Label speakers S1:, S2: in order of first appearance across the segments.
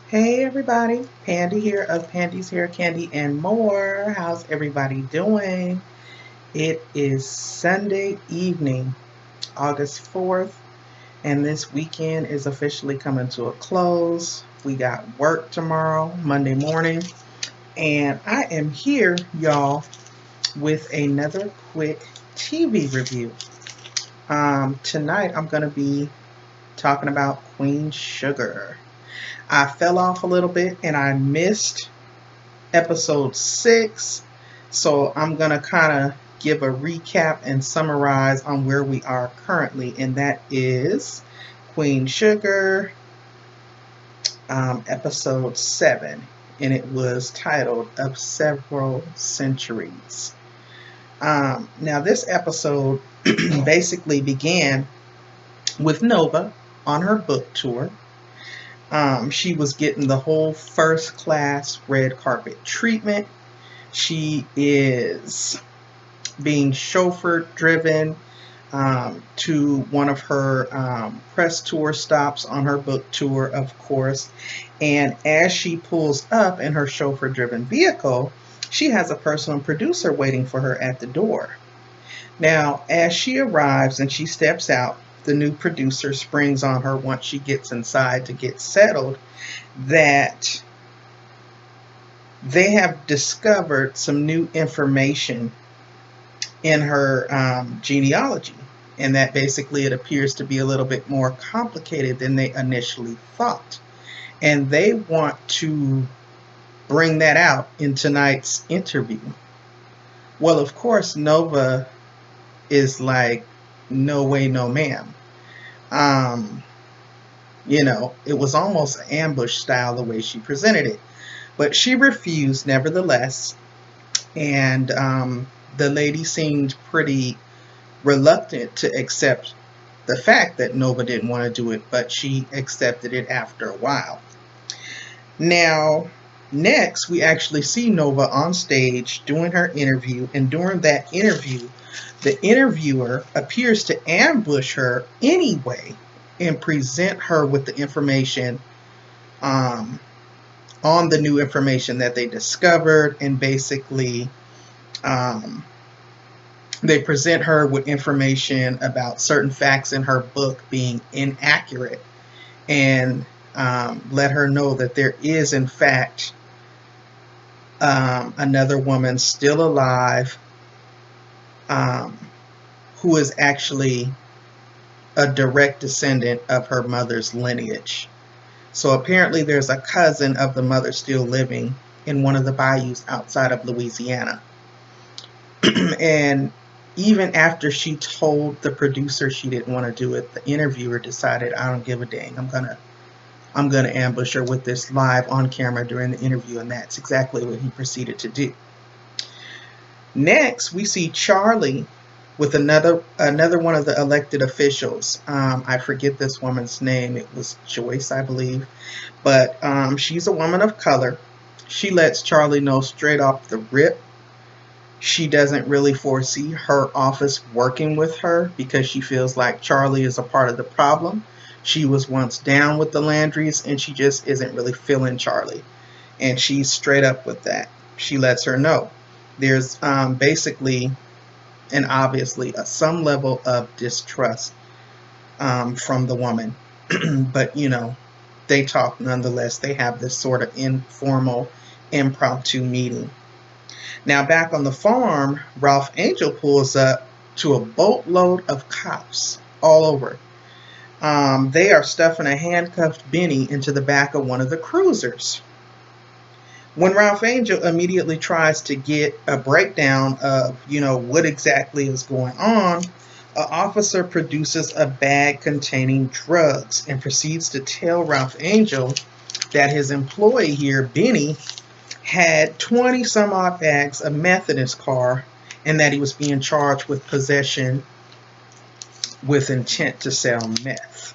S1: Hey everybody, Pandy here of Pandy's Hair Candy and More. How's everybody doing? It is Sunday evening, August 4th, and this weekend is officially coming to a close. We got work tomorrow, Monday morning, and I am here, y'all, with another quick TV review. Tonight I'm going to be talking about Queen Sugar. I fell off a little bit and I missed episode 6. So I'm going to kind of give a recap and summarize on where we are currently, and that is Queen Sugar, episode 7, and it was titled Of Several Centuries. Now, this episode basically began with Nova on her book tour. She was getting the whole first class red carpet treatment. She is being chauffeur driven to one of her press tour stops on her book tour, of course. And as she pulls up in her chauffeur driven vehicle, she has a personal producer waiting for her at the door. Now, as she arrives and she steps out, the new producer springs on her once she gets inside to get settled that they have discovered some new information in her genealogy, and that basically it appears to be a little bit more complicated than they initially thought. And they want to bring that out in tonight's interview. Well, of course, Nova is like, no way, no ma'am. Um, it was almost ambush style the way she presented it. But she refused nevertheless, and the lady seemed pretty reluctant to accept the fact that Nova didn't want to do it, but she accepted it after a while. Now, next, we actually see Nova on stage doing her interview, and during that interview, the interviewer appears to ambush her anyway and present her with the information on the new information that they discovered, and basically they present her with information about certain facts in her book being inaccurate, and let her know that there is in fact another woman still alive who is actually a direct descendant of her mother's lineage. So apparently there's a cousin of the mother still living in one of the bayous outside of Louisiana. And even after she told the producer she didn't want to do it, the interviewer decided, I don't give a dang, I'm gonna ambush her with this live on camera during the interview, and that's exactly what he proceeded to do. Next, we see Charlie with another one of the elected officials. I forget this woman's name. It was Joyce, I believe. But she's a woman of color. She lets Charlie know straight off the rip she doesn't really foresee her office working with her because she feels like Charlie is a part of the problem. She was once down with the Landrys, and she just isn't really feeling Charlie. And she's straight up with that. She lets her know. There's basically and obviously some level of distrust from the woman. But, they talk nonetheless. They have this sort of informal, impromptu meeting. Now, back on the farm, Ralph Angel pulls up to a boatload of cops all over. They are stuffing a handcuffed Benny into the back of one of the cruisers. When Ralph Angel immediately tries to get a breakdown of, what exactly is going on, an officer produces a bag containing drugs and proceeds to tell Ralph Angel that his employee here, Benny, had 20 some odd bags of meth in his car, and that he was being charged with possession with intent to sell meth.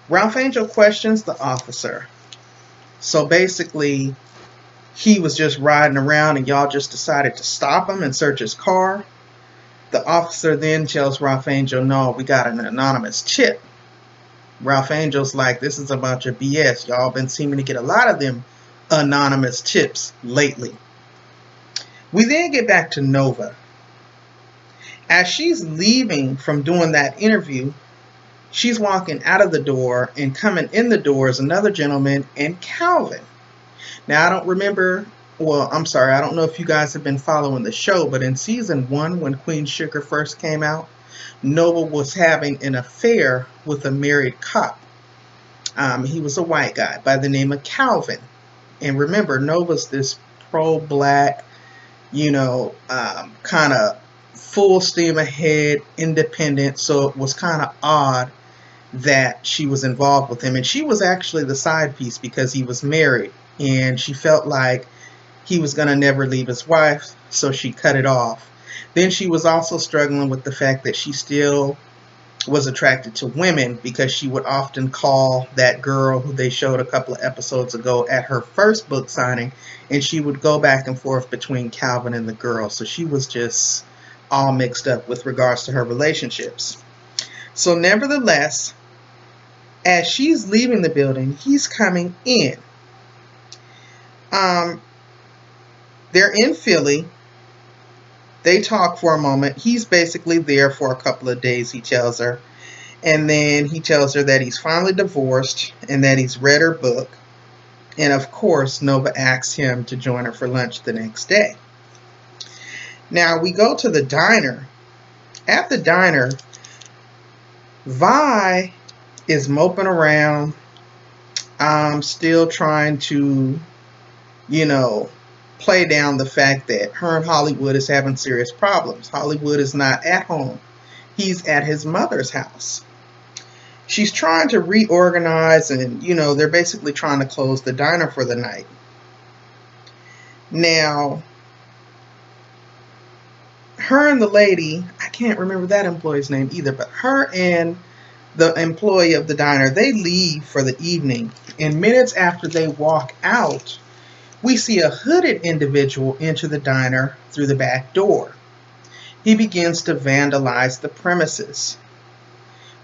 S1: Ralph Angel questions the officer. So basically, he was just riding around and y'all just decided to stop him and search his car. The officer then tells Ralph Angel, no, we got an anonymous tip Ralph Angel's like, this is a bunch of BS. Y'all been seeming to get a lot of them anonymous tips lately. We then get back to Nova. As she's leaving from doing that interview, she's walking out of the door, and coming in the door is another gentleman and Calvin. Now, I don't remember, well, I'm sorry, I don't know if you guys have been following the show, but in season 1, when Queen Sugar first came out, Nova was having an affair with a married cop. He was a white guy by the name of Calvin. And remember, Nova's this pro-black, kind of full steam ahead, independent, so it was kind of odd that she was involved with him. And she was actually the side piece because he was married, and she felt like he was going to never leave his wife, so she cut it off. Then she was also struggling with the fact that she still was attracted to women, because she would often call that girl who they showed a couple of episodes ago at her first book signing, and she would go back and forth between Calvin and the girl. So she was just all mixed up with regards to her relationships. So nevertheless, as she's leaving the building, he's coming in. They're in Philly. They talk for a moment. He's basically there for a couple of days, he tells her. And then he tells her that he's finally divorced and that he's read her book. And of course, Nova asks him to join her for lunch the next day. Now we go to the diner. At the diner, Vi is moping around, still trying to, play down the fact that her and Hollywood is having serious problems. Hollywood is not at home. He's at his mother's house. She's trying to reorganize, and, they're basically trying to close the diner for the night. Now, her and the lady, I can't remember that employee's name either, but her and the employee of the diner, they leave for the evening. And minutes after they walk out, we see a hooded individual enter the diner through the back door. He begins to vandalize the premises.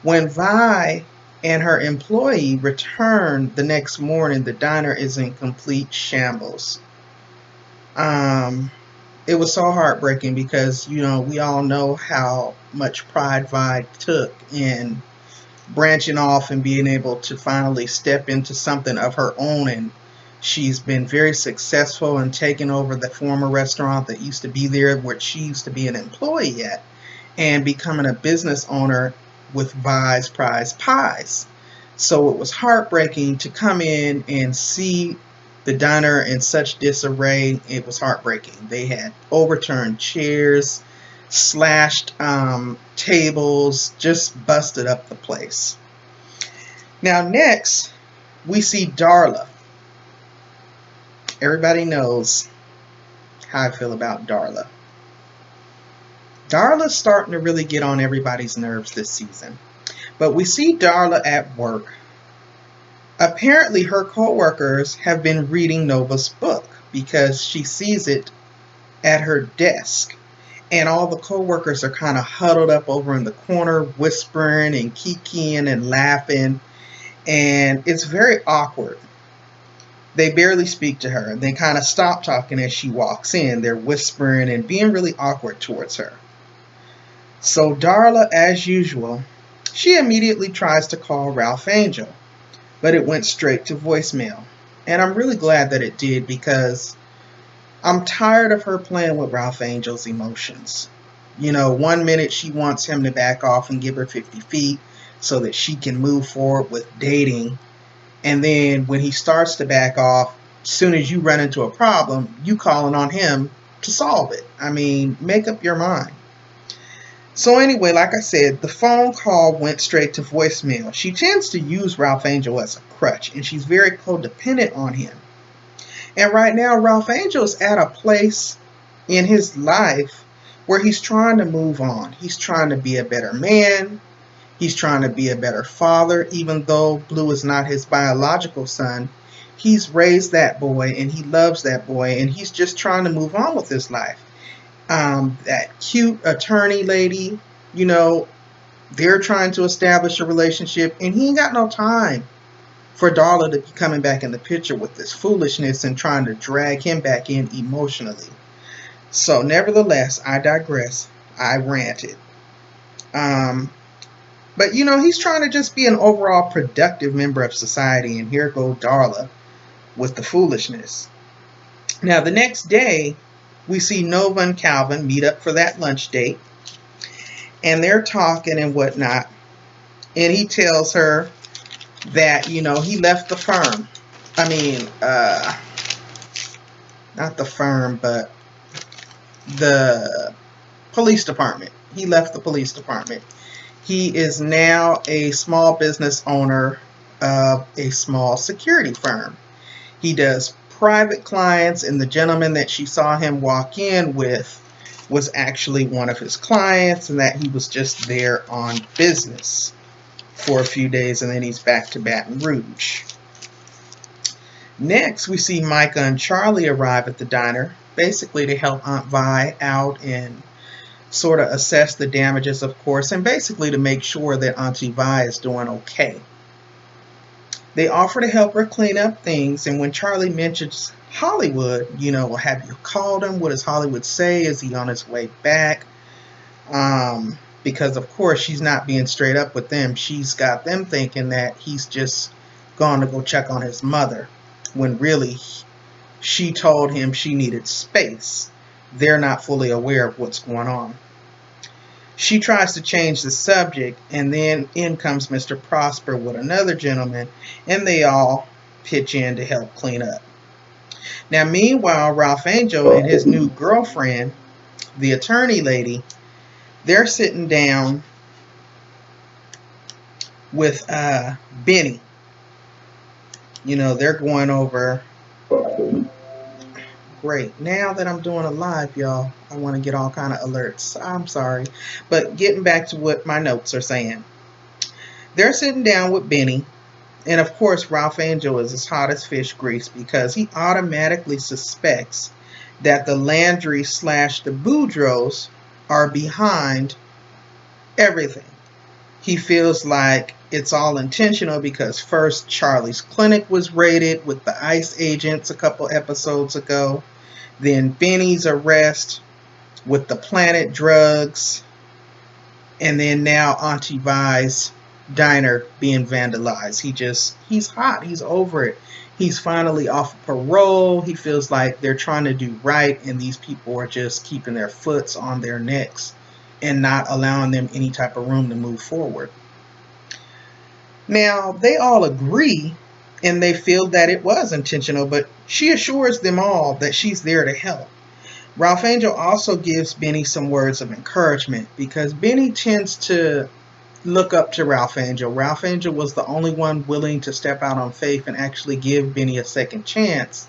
S1: When Vi and her employee return the next morning, the diner is in complete shambles. It was so heartbreaking because, we all know how much pride Vi took in branching off and being able to finally step into something of her own. And she's been very successful in taking over the former restaurant that used to be there, where she used to be an employee at, and becoming a business owner with Vi's Prize Pies. So it was heartbreaking to come in and see the diner in such disarray. It was heartbreaking. They had overturned chairs, slashed tables, just busted up the place. Now next, we see Darla. Everybody knows how I feel about Darla. Darla's starting to really get on everybody's nerves this season. But we see Darla at work. Apparently her co-workers have been reading Nova's book because she sees it at her desk. And all the co-workers are kind of huddled up over in the corner, whispering and kikiing and laughing. And it's very awkward. They barely speak to her. They kind of stop talking as she walks in. They're whispering and being really awkward towards her. So Darla, as usual, she immediately tries to call Ralph Angel, but it went straight to voicemail. And I'm really glad that it did, because I'm tired of her playing with Ralph Angel's emotions. 1 minute she wants him to back off and give her 50 feet so that she can move forward with dating. And then when he starts to back off, as soon as you run into a problem, you calling on him to solve it. I mean, make up your mind. So anyway, like I said, the phone call went straight to voicemail. She tends to use Ralph Angel as a crutch, and she's very codependent on him. And right now, Ralph Angel's at a place in his life where he's trying to move on. He's trying to be a better man. He's trying to be a better father. Even though Blue is not his biological son, he's raised that boy and he loves that boy, and he's just trying to move on with his life. That cute attorney lady, They're trying to establish a relationship, and he ain't got no time for Darla to be coming back in the picture with this foolishness and trying to drag him back in emotionally. So, nevertheless, I digress. I ranted. Um, but he's trying to just be an overall productive member of society, and here go Darla with the foolishness. Now, the next day, we see Nova and Calvin meet up for that lunch date, and they're talking and whatnot. And he tells her that, he left the firm. I mean, not the firm, but the police department. He left the police department. He is now a small business owner of a small security firm. He does private clients, and the gentleman that she saw him walk in with was actually one of his clients, and that he was just there on business for a few days, and then he's back to Baton Rouge. Next, we see Micah and Charlie arrive at the diner, basically to help Aunt Vi out and sort of assess the damages, of course, and basically to make sure that Auntie Vi is doing okay. They offer to help her clean up things, and when Charlie mentions Hollywood, have you called him? What does Hollywood say? Is he on his way back? Because, of course, she's not being straight up with them. She's got them thinking that he's just gone to go check on his mother, when really she told him she needed space. They're not fully aware of what's going on. She tries to change the subject, and then in comes Mr. Prosper with another gentleman, and they all pitch in to help clean up. Now, meanwhile, Ralph Angel and his new girlfriend, the attorney lady, they're sitting down with Benny. They're going over. Great. Now that I'm doing a live, y'all, I want to get all kind of alerts. I'm sorry. But getting back to what my notes are saying. They're sitting down with Benny. And of course, Ralph Angel is as hot as fish grease because he automatically suspects that the Landry / the Boudreaux are behind everything. He feels like it's all intentional because first Charlie's clinic was raided with the ICE agents a couple episodes ago. Then Benny's arrest with the Planet drugs. And then now Auntie Vi's diner being vandalized. He's hot. He's over it. He's finally off parole. He feels like they're trying to do right, and these people are just keeping their foots on their necks and not allowing them any type of room to move forward. Now, they all agree, and they feel that it was intentional, but she assures them all that she's there to help. Ralph Angel also gives Benny some words of encouragement because Benny tends to look up to Ralph Angel. Ralph Angel was the only one willing to step out on faith and actually give Benny a second chance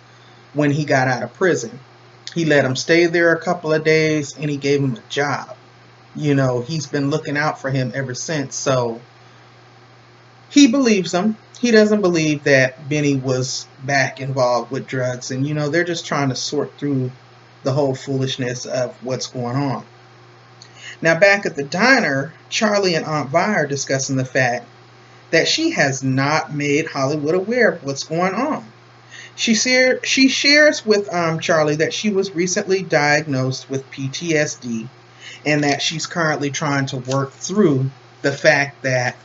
S1: when he got out of prison. He let him stay there a couple of days, and he gave him a job. He's been looking out for him ever since, so he believes him. He doesn't believe that Benny was back involved with drugs, and they're just trying to sort through the whole foolishness of what's going on. Now, back at the diner, Charlie and Aunt Vi are discussing the fact that she has not made Hollywood aware of what's going on. She shares with Charlie that she was recently diagnosed with PTSD, and that she's currently trying to work through the fact that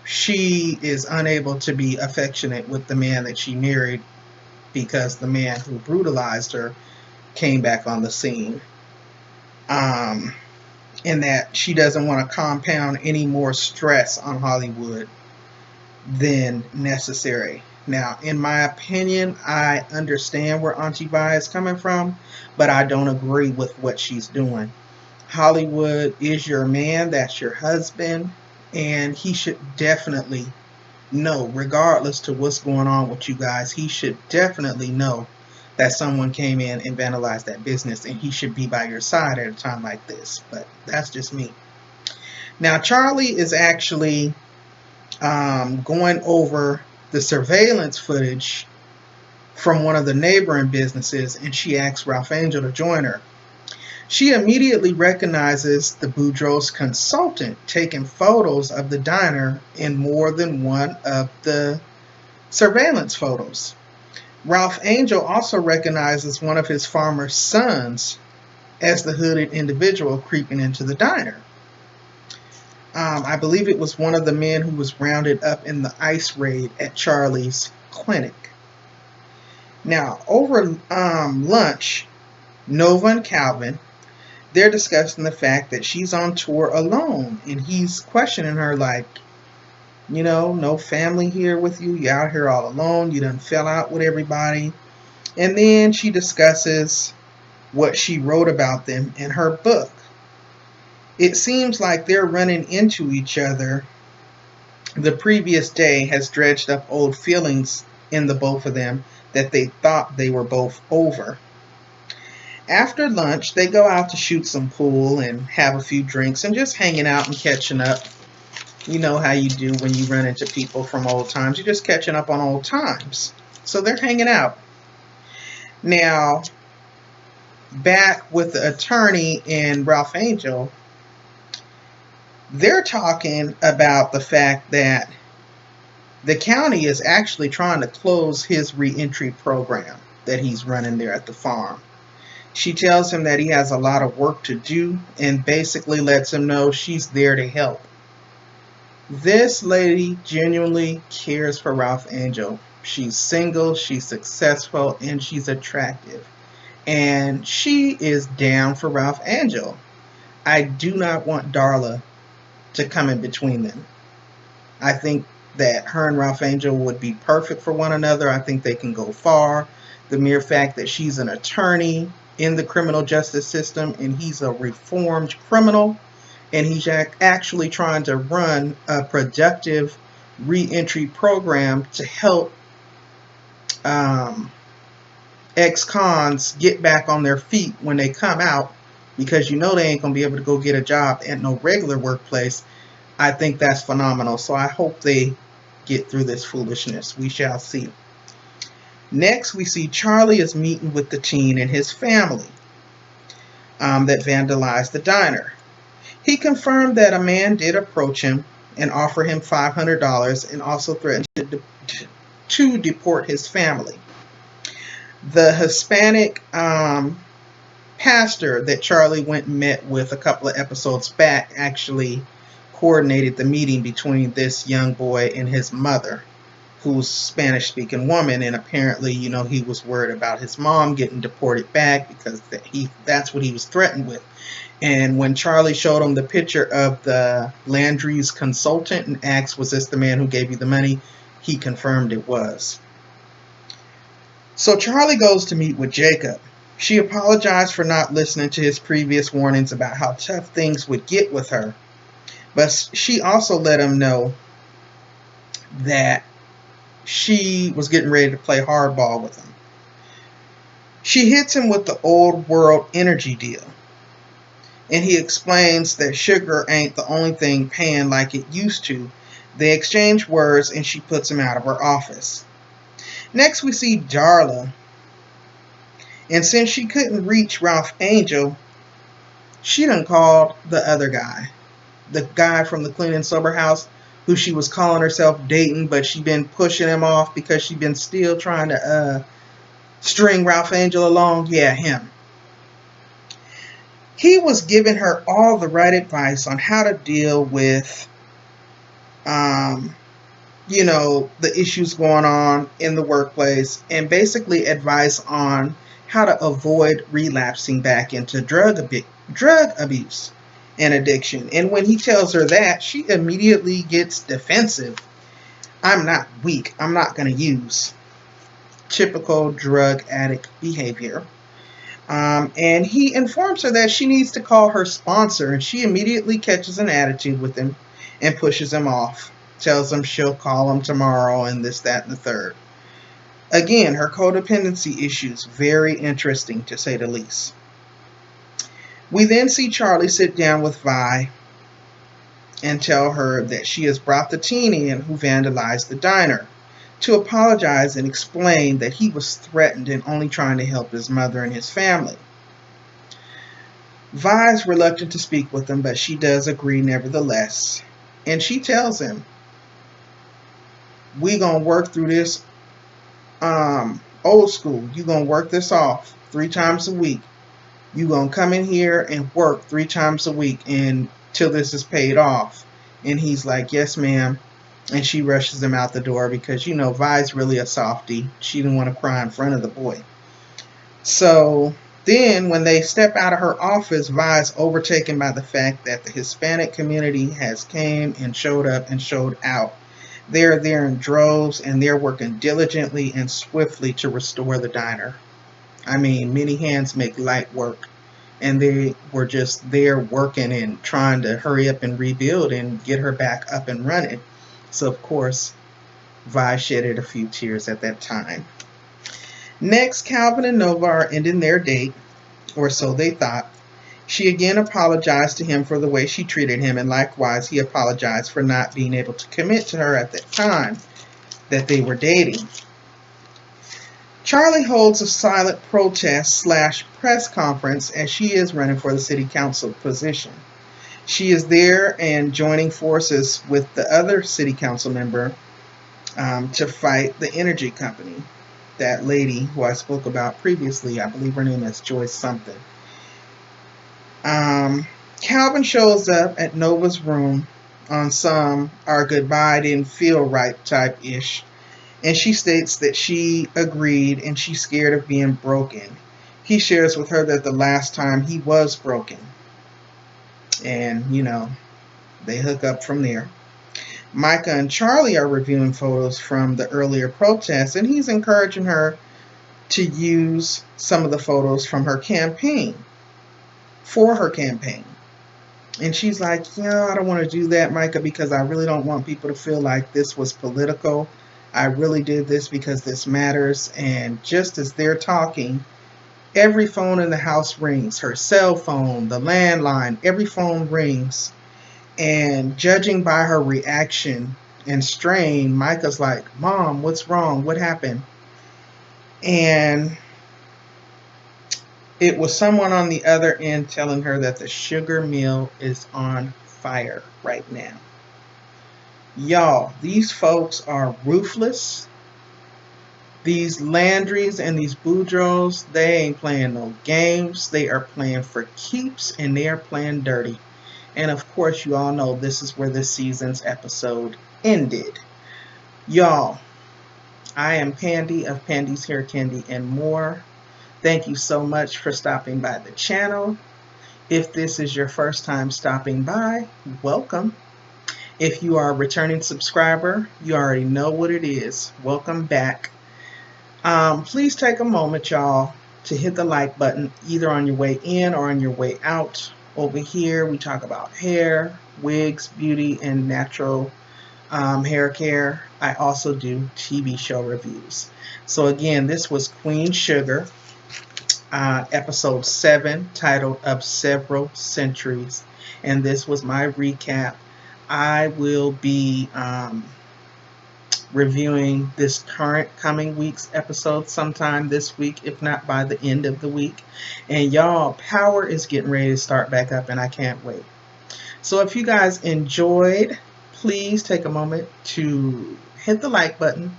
S1: she is unable to be affectionate with the man that she married because the man who brutalized her came back on the scene. And that she doesn't want to compound any more stress on Hollywood than necessary. Now, in my opinion, I understand where Auntie Vi is coming from, but I don't agree with what she's doing. Hollywood is your man, that's your husband, and he should definitely know, regardless to what's going on with you guys, he should definitely know that someone came in and vandalized that business, and he should be by your side at a time like this. But that's just me. Now, Charlie is actually going over the surveillance footage from one of the neighboring businesses, and she asks Ralph Angel to join her. She immediately recognizes the Boudreaux's consultant taking photos of the diner in more than one of the surveillance photos. Ralph Angel also recognizes one of his farmer's sons as the hooded individual creeping into the diner. I believe it was one of the men who was rounded up in the ice raid at Charlie's clinic. Now, over lunch, Nova and Calvin, they're discussing the fact that she's on tour alone, and he's questioning her like, no family here with you. You're out here all alone. You done fell out with everybody. And then she discusses what she wrote about them in her book. It seems like they're running into each other. The previous day has dredged up old feelings in the both of them that they thought they were both over. After lunch, they go out to shoot some pool and have a few drinks and just hanging out and catching up. You know how you do when you run into people from old times. You're just catching up on old times. So they're hanging out. Now, back with the attorney and Ralph Angel, they're talking about the fact that the county is actually trying to close his reentry program that he's running there at the farm. She tells him that he has a lot of work to do and basically lets him know she's there to help. This lady genuinely cares for Ralph Angel. She's single, she's successful, and she's attractive. And she is down for Ralph Angel. I do not want Darla to come in between them. I think that her and Ralph Angel would be perfect for one another. I think they can go far. The mere fact that she's an attorney in the criminal justice system and he's a reformed criminal and he's actually trying to run a productive reentry program to help ex-cons get back on their feet when they come out, because they ain't gonna be able to go get a job at no regular workplace. I think that's phenomenal. So I hope they get through this foolishness. We shall see. Next, we see Charlie is meeting with the teen and his family that vandalized the diner. He confirmed that a man did approach him and offer him $500 and also threatened to deport his family. The Hispanic pastor that Charlie went and met with a couple of episodes back actually coordinated the meeting between this young boy and his mother, who's a Spanish-speaking woman, and apparently, he was worried about his mom getting deported back because that's what he was threatened with. And when Charlie showed him the picture of the Landry's consultant and asked, was this the man who gave you the money? He confirmed it was. So Charlie goes to meet with Jacob. She apologized for not listening to his previous warnings about how tough things would get with her. But she also let him know that she was getting ready to play hardball with him. She hits him with the old world energy deal. And he explains that sugar ain't the only thing paying like it used to. They exchange words and she puts him out of her office. Next we see Darla. And since she couldn't reach Ralph Angel, she done called the other guy. The guy from the Clean and Sober House, who she was calling herself dating, but she been pushing him off because she been still trying to string Ralph Angel along. Yeah, him. He was giving her all the right advice on how to deal with, the issues going on in the workplace, and basically advice on how to avoid relapsing back into drug abuse and addiction. And when he tells her that, she immediately gets defensive. I'm not weak. I'm not going to use. Typical drug addict behavior. And he informs her that she needs to call her sponsor, and she immediately catches an attitude with him and pushes him off. Tells him she'll call him tomorrow and this, that, and the third. Again, her codependency issues, very interesting to say the least. We then see Charlie sit down with Vi and tell her that she has brought the teen in who vandalized the diner to apologize and explain that he was threatened and only trying to help his mother and his family. Vi's reluctant to speak with him, but she does agree nevertheless. And she tells him, we gonna work through this old school. You gonna work this off 3 times a week. You gonna come in here and work 3 times a week until this is paid off. And he's like, yes, ma'am. And she rushes him out the door because, Vi's really a softie. She didn't want to cry in front of the boy. So then when they step out of her office, Vi's overtaken by the fact that the Hispanic community has came and showed up and showed out. They're there in droves, and they're working diligently and swiftly to restore the diner. I mean, many hands make light work, and they were just there working and trying to hurry up and rebuild and get her back up and running. So, of course, Vi shedded a few tears at that time. Next, Calvin and Nova are ending their date, or so they thought. She again apologized to him for the way she treated him, and likewise he apologized for not being able to commit to her at the time that they were dating. Charlie holds a silent protest / press conference as she is running for the city council position. She is there and joining forces with the other city council member to fight the energy company. That lady who I spoke about previously, I believe her name is Joyce something. Calvin shows up at Nova's room on some "our goodbye didn't feel right" type ish, and she states that she agreed and she's scared of being broken. He shares with her that the last time he was broken, and they hook up from there. Micah and Charlie are reviewing photos from the earlier protests, and he's encouraging her to use some of the photos from her campaign for her campaign. And she's like, I don't want to do that, Micah, because I really don't want people to feel like this was political. I really did this because this matters. And just as they're talking, every phone in the house rings. Her cell phone, the landline, every phone rings. And judging by her reaction and strain, Micah's like, Mom, what's wrong? What happened? And it was someone on the other end telling her that the sugar mill is on fire right now. Y'all, these folks are ruthless. These Landrys and these Boudreaux, they ain't playing no games. They are playing for keeps, and they are playing dirty. And of course, you all know this is where this season's episode ended. Y'all, I am Pandy of Pandy's Hair Candy and More. Thank you so much for stopping by the channel. If this is your first time stopping by, welcome. If you are a returning subscriber, you already know what it is. Welcome back. Please take a moment, y'all, to hit the like button either on your way in or on your way out. Over here, we talk about hair, wigs, beauty, and natural hair care. I also do TV show reviews. So again, this was Queen Sugar, episode 7, titled Of Several Centuries. And this was my recap. I will be reviewing this current coming week's episode sometime this week, if not by the end of the week. And y'all, Power is getting ready to start back up, and I can't wait. So if you guys enjoyed, please take a moment to hit the like button.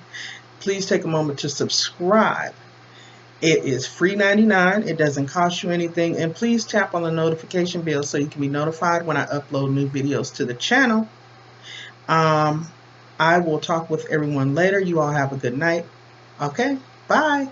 S1: Please take a moment to subscribe. It is free 99. It doesn't cost you anything. And please tap on the notification bell so you can be notified when I upload new videos to the channel. I will talk with everyone later. You all have a good night. Okay, bye.